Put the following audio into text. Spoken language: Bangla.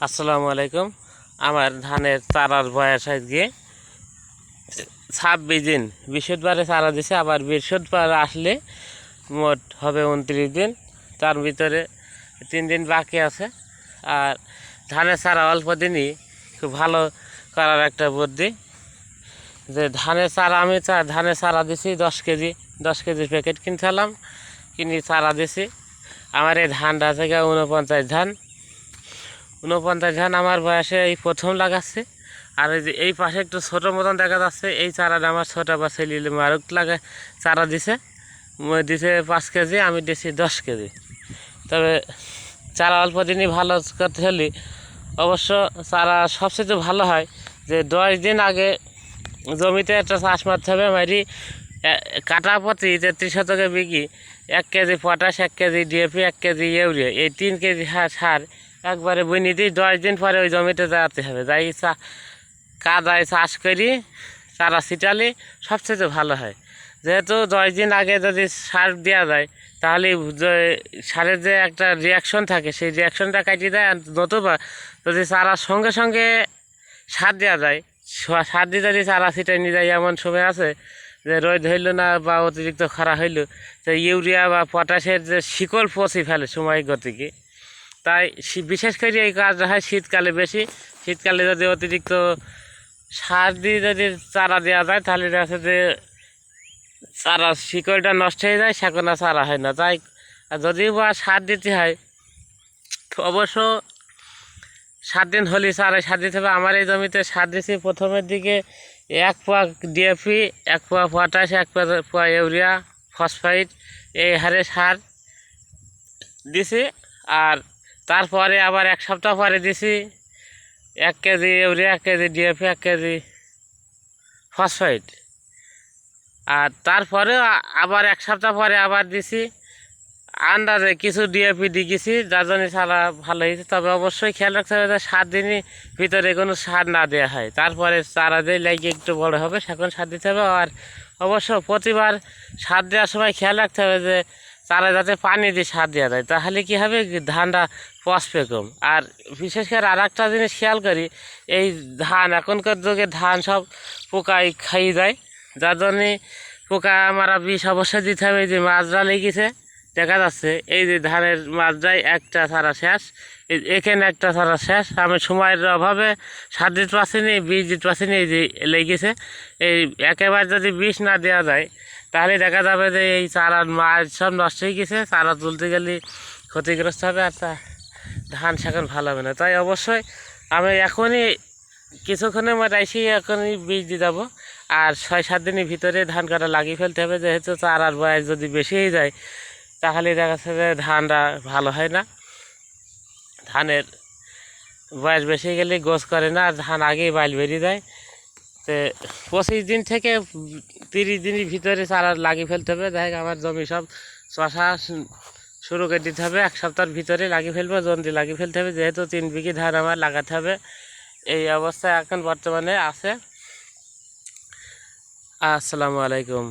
আসসালামু আলাইকুম। আমার ধানের চারার বয়স আজকে 26 দিন। বৃহস্পতিবারে চারা দিছে, আবার বৃহস্পতিবার আসলে মোট হবে 29 দিন। তার ভিতরে 3 দিন বাকি আছে। আর ধানের চারা অল্প দিনই খুব ভালো করার একটা বুদ্ধি, যে ধানের চারা আমি ধানের চারা দিছি 10 কেজি, 10 কেজি প্যাকেট কিনছিলাম, কিনে চারা দিছি। আমার এই ধানটা থেকে 49 ধান, 49 ধান আমার বয়সে এই প্রথম লাগাচ্ছে। আর এই যে এই পাশে একটু ছোটো মতন দেখা যাচ্ছে, এই চারাটা আমার ছোটো বা ছেলে মারুক চারা দিছে 5 কেজি, আমি দিছি 10 কেজি। তবে চারা অল্প দিনই ভালো করতে হলে অবশ্য চারা সবচেয়ে ভালো হয় যে 10 দিন আগে জমিতে একটা চাষ মারতে হবে। মারি কাটা প্রতি 33 শতকে বিঘি 1 KG potash, 1 KG DAP, 1 KG urea, এই 3 কেজি সার একবারে বুনি দিই। 10 দিন পরে ওই জমিতে যাতে হবে, যাই কাদায় চাষ করি চারা ছিটালি সবচেয়ে ভালো হয়। যেহেতু 10 দিন আগে যদি সার দেওয়া যায়, তাহলে সারের যে একটা রিয়াকশন থাকে, সেই রিয়াকশনটা কাটিয়ে দেয়। আর নতুবা যদি চারার সঙ্গে সঙ্গে সার দেওয়া যায়, সার দিয়ে যদি চারা ছিটাই নিয়ে যায়, এমন সময় আছে যে রোদ হইলো না বা অতিরিক্ত খরা হইলো, তো ইউরিয়া বা পটাশের যে শিকড় পচি ফেলে সময় গতিকে। তাই বিশেষ করে এই কাজটা হয় শীতকালে বেশি। শীতকালে যদি অতিরিক্ত সার দিয়ে যদি চারা দেওয়া যায়, তাহলে দেখা যাচ্ছে যে চারা শিকড়টা নষ্ট হয়ে যায়, সেখানে চারা হয় না। তাই যদিও বা সার দিতে হয়, অবশ্য 7 দিন হলে চারা সার দিতে হবে। আমার এই জমিতে সার দিয়েছি প্রথমের দিকে 1 পোয়া ডিএপি, 1 পোয়া পটাশ, 1 পোয়া ইউরিয়া, ফসফাইট, এই হারে সার দিছি। আর তারপরে আবার 1 সপ্তাহ পরে দিছি 1 KG urea, 1 KG DAP, 1 KG phosphite. আর তারপরে আবার 1 সপ্তাহ পরে আবার দিছি আন্দাজে কিছু ডিএপি দিয়ে গেছি, যার জন্য সারা ভালো হয়েছে। তবে অবশ্যই খেয়াল রাখতে হবে যে 7 দিনই ভিতরে কোনো সার না দেওয়া হয়, তারপরে চারা দিয়ে লাগিয়ে একটু বড় হবে, সেখন সার দিতে হবে। আর অবশ্য প্রতিবার সার দেওয়ার সময় খেয়াল রাখতে হবে যে চারা যাতে পানি দিয়ে সার দেওয়া যায়, তাহলে কী হবে, ধানটা পচবে কম। আর বিশেষ করে আর একটা জিনিস খেয়াল করি, এই ধান এখনকার যুগে ধান সব পোকায় খাইয়ে যায়, যার জন্যে পোকা মারা বিষ অবশ্যই দিতে হবে। এই যে মাজরা লেগেছে দেখা যাচ্ছে, এই যে ধানের মাজরায় একটা ছাড়া শেষ, এখানে একটা ছাড়া শেষ। আমি সময়ের অভাবে সার দিতে পারছি না, বীজ দিতে পারছি না, এই যে লেগেছে। এই একেবারে যদি বিষ না দেওয়া যায়, তাহলে দেখা যাবে যে এই চারার মাছ সব নষ্ট হয়ে গেছে, চারা তুলতে গেলে ক্ষতিগ্রস্ত হবে, আর ধান সেখান ভালো হবে না। তাই অবশ্যই আমি এখনই কিছুক্ষণের মধ্যে এসে এখনই বীজ দিয়ে যাবো। আর 6-7 দিনের ভিতরে ধান কাটা লাগিয়ে ফেলতে হবে, যেহেতু চারার বয়স যদি বেশি হয়ে যায়, তাহলে দেখা যাচ্ছে যে ধানটা ভালো হয় না। ধানের বয়স বেশি গেলে গোছ করে না, আর ধান আগেই বাইল বেরিয়ে যায়। তো 25 দিন থেকে 30 দিনের ভিতরে চারা লাগিয়ে ফেলতে হবে। দেখ আমার জমি সব চষা শুরু করে দিতে হবে, 1 সপ্তাহের ভিতরে লাগিয়ে ফেলবো, জলদি লাগিয়ে ফেলতে হবে, যেহেতু 3 বিঘি ধান আমার লাগাতে হবে। এই অবস্থা এখন বর্তমানে আছে। আসসালামু আলাইকুম।